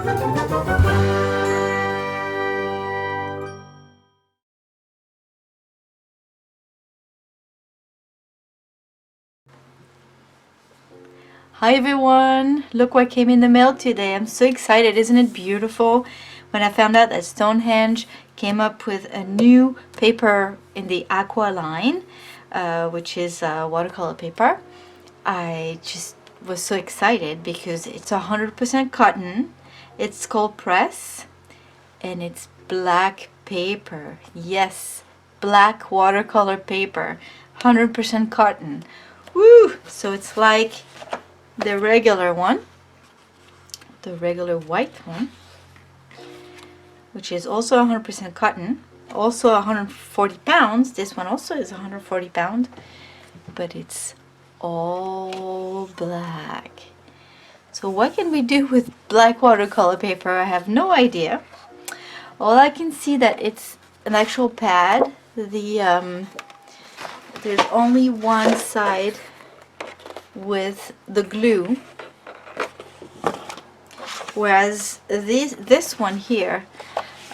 Hi everyone! Look what came in the mail today. I'm so excited. Isn't it beautiful? When I found out that Stonehenge came up with a new paper in the Aqua line, which is watercolor paper, I just was so excited because it's 100% cotton. It's cold press and it's black paper. Yes, black watercolor paper, 100% cotton. Woo! So it's like the regular one, the regular white one, which is also 100% cotton, also 140 pounds. This one also is 140 pounds, but it's all black. So what can we do with black watercolor paper? I have no idea. All I can see that it's an actual pad. There's only one side with the glue, whereas this one here,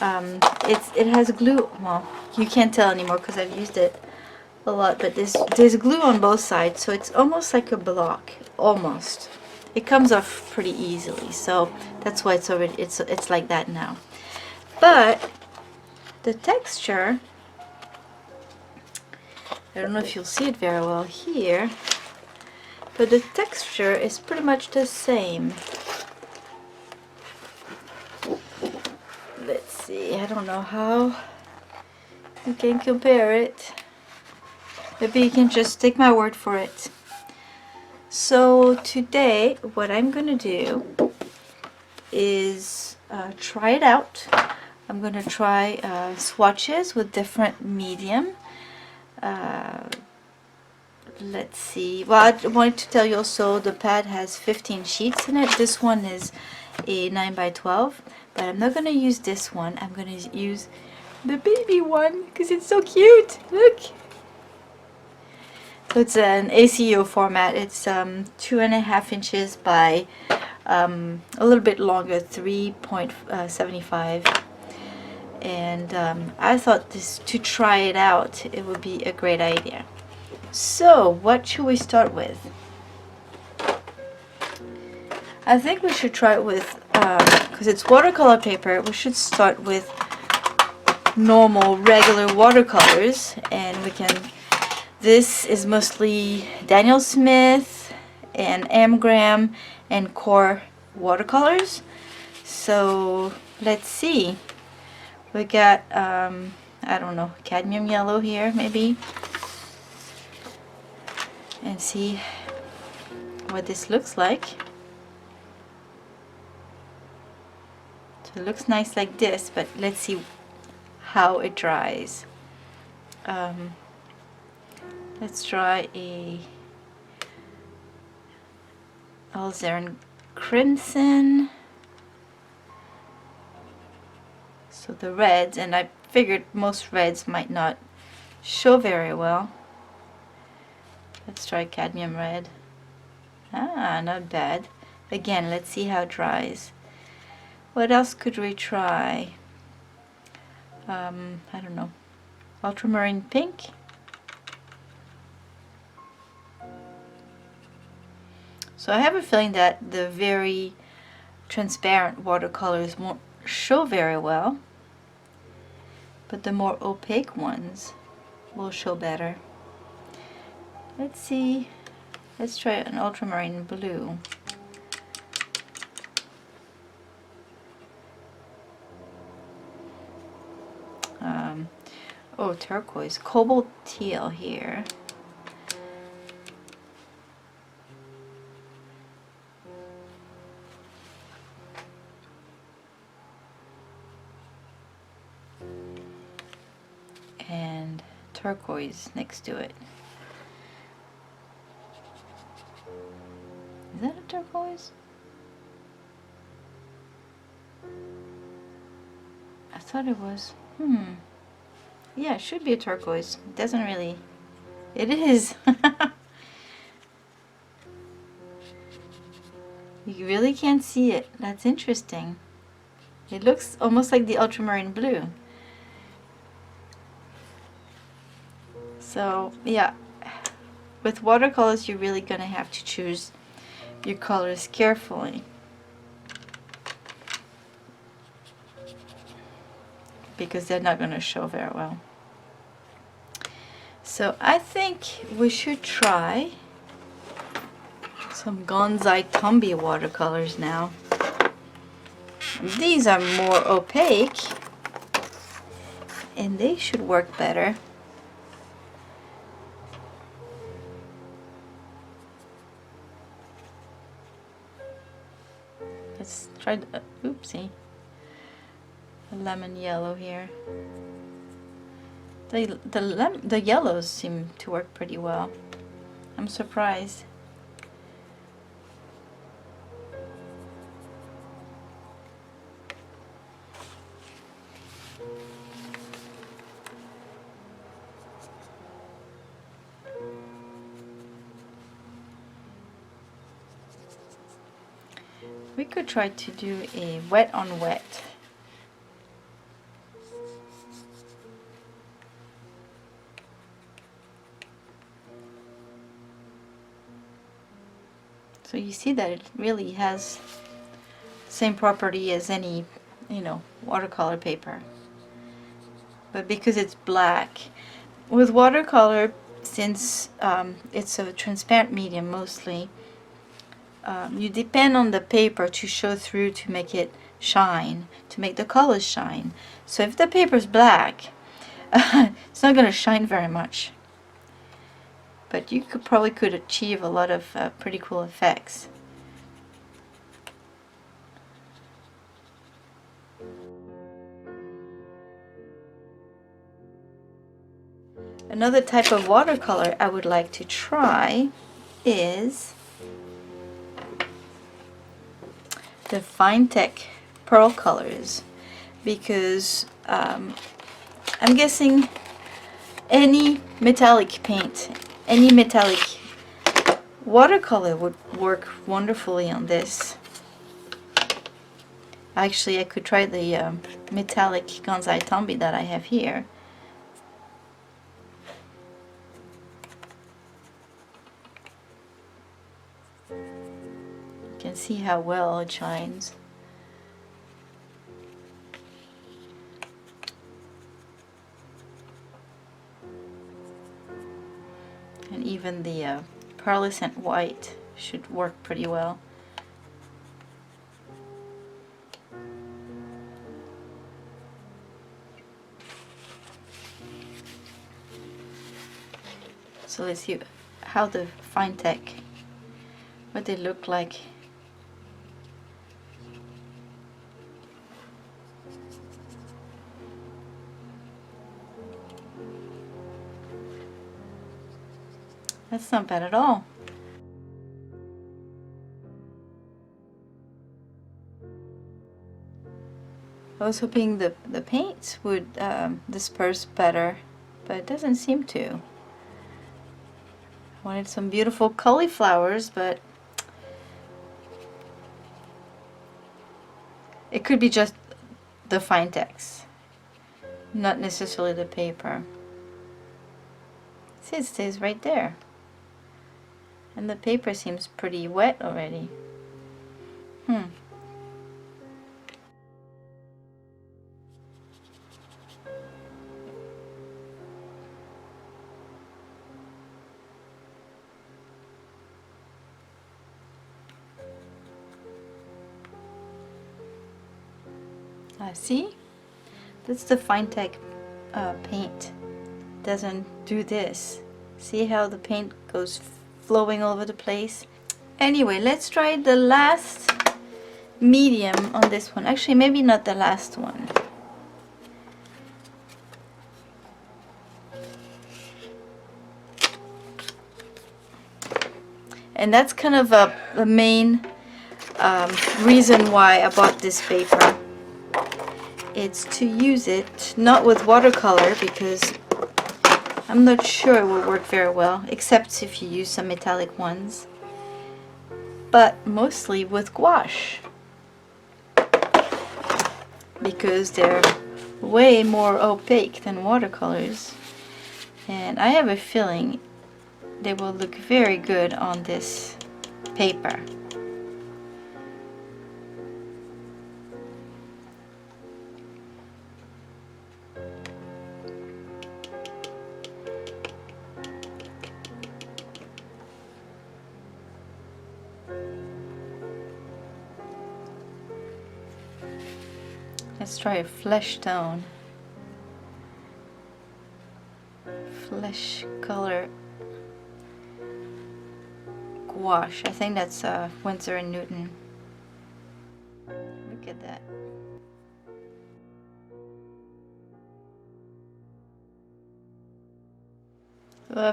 it has glue. Well, you can't tell anymore because I've used it a lot, but there's glue on both sides, so it's almost like a block. Almost, it comes off pretty easily, so that's why it's like that now. But the texture, I don't know if you'll see it very well here, but the texture is pretty much the same. Let's see, I don't know how you can compare it. Maybe you can just take my word for it. So today what I'm gonna do is try it out. I'm gonna try swatches with different medium. Let's see. Well, I wanted to tell you also the pad has 15 sheets in it. This one is a 9x12, but I'm not gonna use this one. I'm gonna use the baby one because it's so cute. Look. So it's an ACO format. It's 2.5 inches by a little bit longer, 3.75. And I thought to try it out, it would be a great idea. So what should we start with? I think we should try it with, because it's watercolor paper, we should start with normal regular watercolors, and we can, this is mostly Daniel Smith and Amgram and Core watercolors. So let's see. We got, I don't know, cadmium yellow here maybe. And see what this looks like. So it looks nice like this, but let's see how it dries. Let's try a alizarin crimson. So the reds, and I figured most reds might not show very well. Let's try cadmium red. Ah, not bad. Again, let's see how it dries. What else could we try? I don't know. Ultramarine pink. So I have a feeling that the very transparent watercolors won't show very well, but the more opaque ones will show better. Let's see. Let's try an ultramarine blue. Oh, turquoise. Cobalt teal here. And turquoise next to it. Is that a turquoise? I thought it was. Yeah, it should be a turquoise. It doesn't really. It is. You really can't see it. That's interesting. It looks almost like the ultramarine blue. So yeah, with watercolors you're really gonna have to choose your colors carefully, because they're not gonna show very well. So I think we should try some Gouache Tombi watercolors now. These are more opaque and they should work better. Let's try the, oopsie, the lemon yellow here. The yellows seem to work pretty well. I'm surprised. We could try to do a wet on wet. So you see that it really has the same property as any, watercolor paper. But because it's black, with watercolor, since it's a transparent medium mostly, you depend on the paper to show through, to make it shine, to make the colors shine. So if the paper's black, it's not going to shine very much. But you probably could achieve a lot of pretty cool effects. Another type of watercolor I would like to try is the Finetec pearl colors, because I'm guessing any metallic paint, any metallic watercolor would work wonderfully on this. Actually, I could try the metallic Gouache Tombi that I have here. You can see how well it shines. And even the pearlescent white should work pretty well. So let's see how the Finetec, what they look like. That's not bad at all. I was hoping the paints would disperse better, but it doesn't seem to. I wanted some beautiful cauliflowers, but it could be just the Finetec, not necessarily the paper. See, it stays right there. And the paper seems pretty wet already. See? That's the Finetec paint. Doesn't do this. See how the paint goes flowing all over the place? Anyway, let's try the last medium on this one. Actually, maybe not the last one. And that's kind of the main reason why I bought this paper. It's to use it not with watercolor, because I'm not sure it will work very well, except if you use some metallic ones, but mostly with gouache. because they're way more opaque than watercolors, and I have a feeling they will look very good on this paper. Let's try a flesh tone. Flesh color gouache. I think that's Winsor and Newton. Look at that. So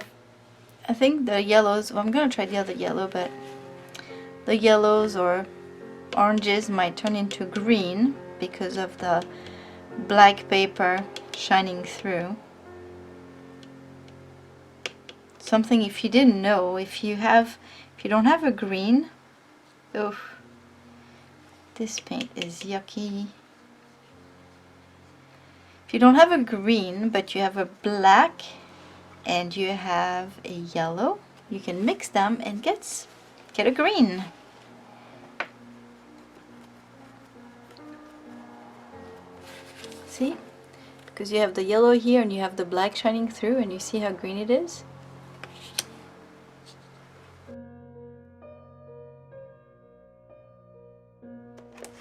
I think the yellows, well, I'm gonna try the other yellow, but the yellows or oranges might turn into green because of the black paper shining through. Something, if you didn't know, if you don't have a green, oh, this paint is yucky. If you don't have a green but you have a black and you have a yellow, you can mix them and get a green. See? Because you have the yellow here and you have the black shining through, and you see how green it is?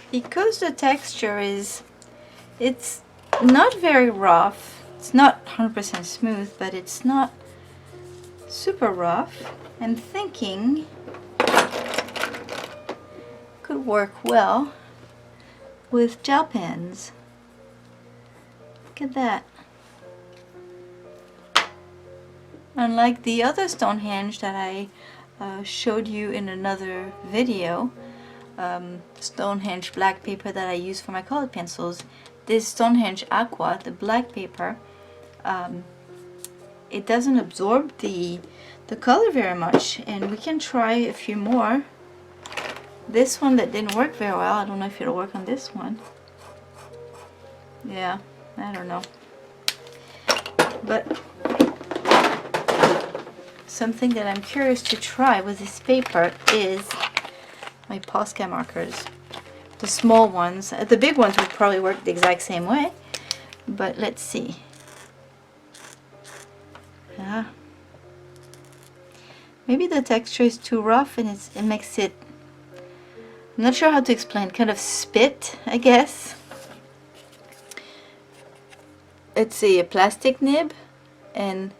Because the texture it's not very rough, it's not 100% smooth, but it's not super rough, I'm thinking could work well with gel pens. Look at that. Unlike the other Stonehenge that I showed you in another video, Stonehenge black paper that I use for my colored pencils, this Stonehenge Aqua, the black paper, it doesn't absorb the color very much, and we can try a few more. This one that didn't work very well, I don't know if it'll work on this one. Yeah, I don't know. But something that I'm curious to try with this paper is my Posca markers. The small ones. The big ones would probably work the exact same way, but let's see. Maybe the texture is too rough and it makes it, I'm not sure how to explain, kind of spit, I guess. It's a plastic nib, and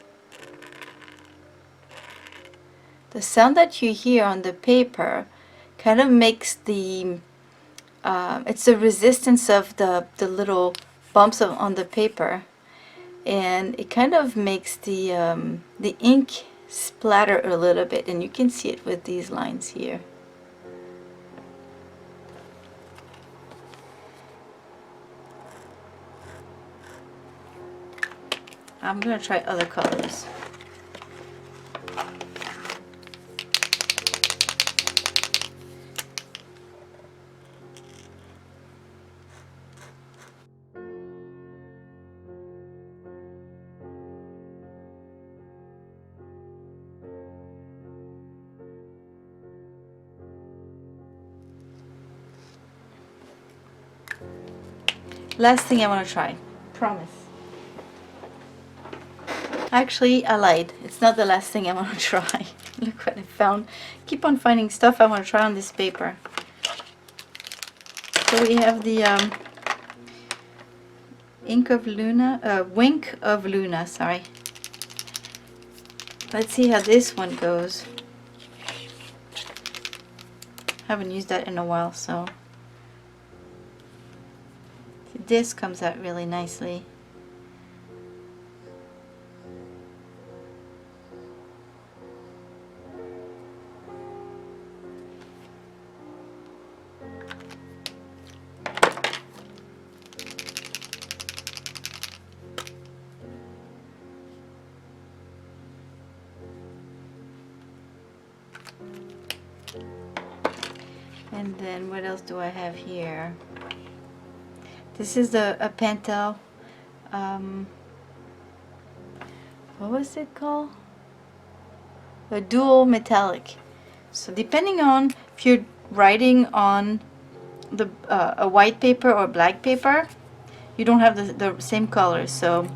the sound that you hear on the paper kind of makes the it's the resistance of the little bumps on the paper, and it kind of makes the ink splatter a little bit, and you can see it with these lines here. I'm gonna try other colors. Last thing I want to try, promise. Actually, I lied. It's not the last thing I want to try. Look what I found. Keep on finding stuff I want to try on this paper. So we have the Wink of Luna, sorry. Let's see how this one goes. Haven't used that in a while, so this comes out really nicely. And then what else do I have here? This is a Pentel, what was it called? A dual metallic. So depending on if you're writing on the a white paper or black paper, you don't have the same colors. So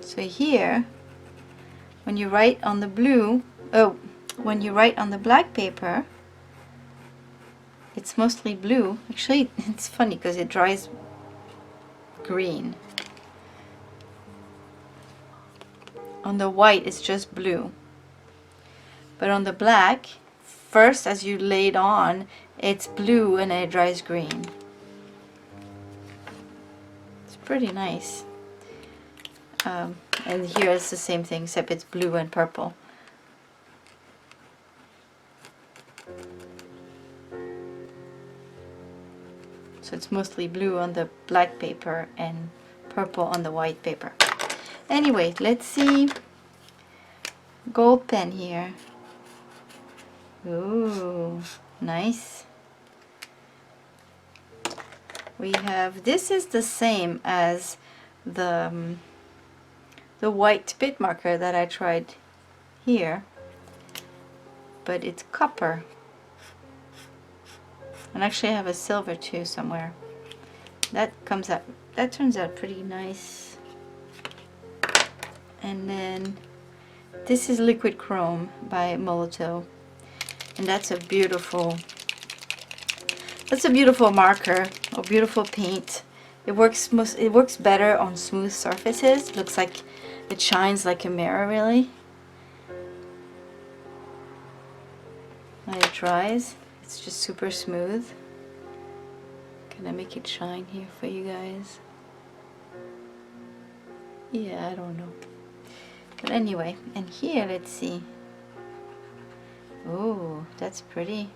so here, when you write on the blue, when you write on the black paper, it's mostly blue. Actually, it's funny because it dries green. On the white, it's just blue. But on the black, first as you lay it on, it's blue and then it dries green. It's pretty nice. And here it's the same thing, except it's blue and purple. So it's mostly blue on the black paper and purple on the white paper. Anyway, let's see. Gold pen here. Ooh, nice. We have, this is the same as the white bit marker that I tried here, but it's copper. And actually I have a silver too somewhere. That turns out pretty nice. And then this is liquid chrome by Molotow, and that's a beautiful marker or beautiful paint. It works better on smooth surfaces. It looks like it shines like a mirror, really. When it dries, it's just super smooth. Can I make it shine here for you guys? Yeah, I don't know. But anyway, and here, let's see. Oh, that's pretty.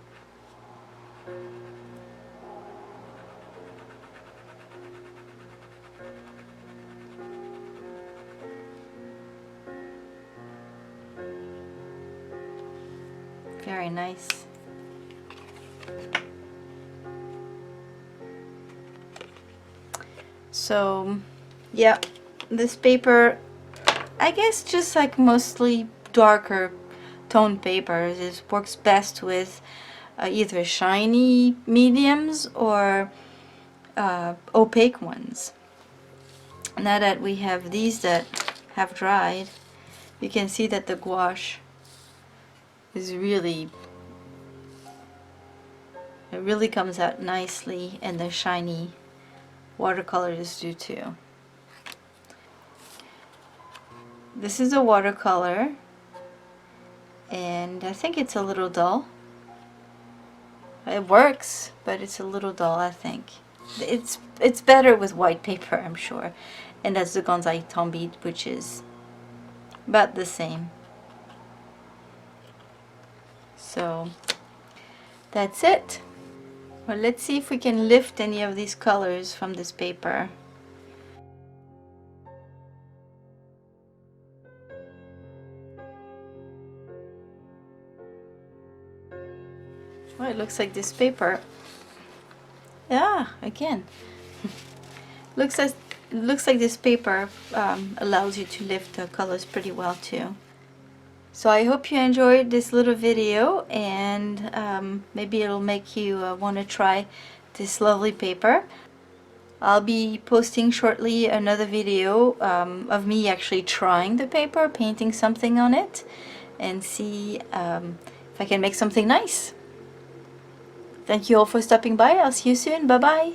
Very nice. So, yeah, this paper, I guess just like mostly darker tone papers, it works best with either shiny mediums or opaque ones. Now that we have these that have dried, you can see that the gouache is really, it really comes out nicely, and the shiny watercolors do too. This is a watercolor, and I think it's a little dull. It works, but it's a little dull, I think. It's better with white paper, I'm sure. And that's the Gonzai Tombi, which is about the same. So that's it. Well, let's see if we can lift any of these colors from this paper. Well, it looks like this paper, yeah, again, looks like this paper allows you to lift the colors pretty well too. So I hope you enjoyed this little video, and maybe it'll make you want to try this lovely paper. I'll be posting shortly another video of me actually trying the paper, painting something on it, and see if I can make something nice. Thank you all for stopping by. I'll see you soon. Bye bye.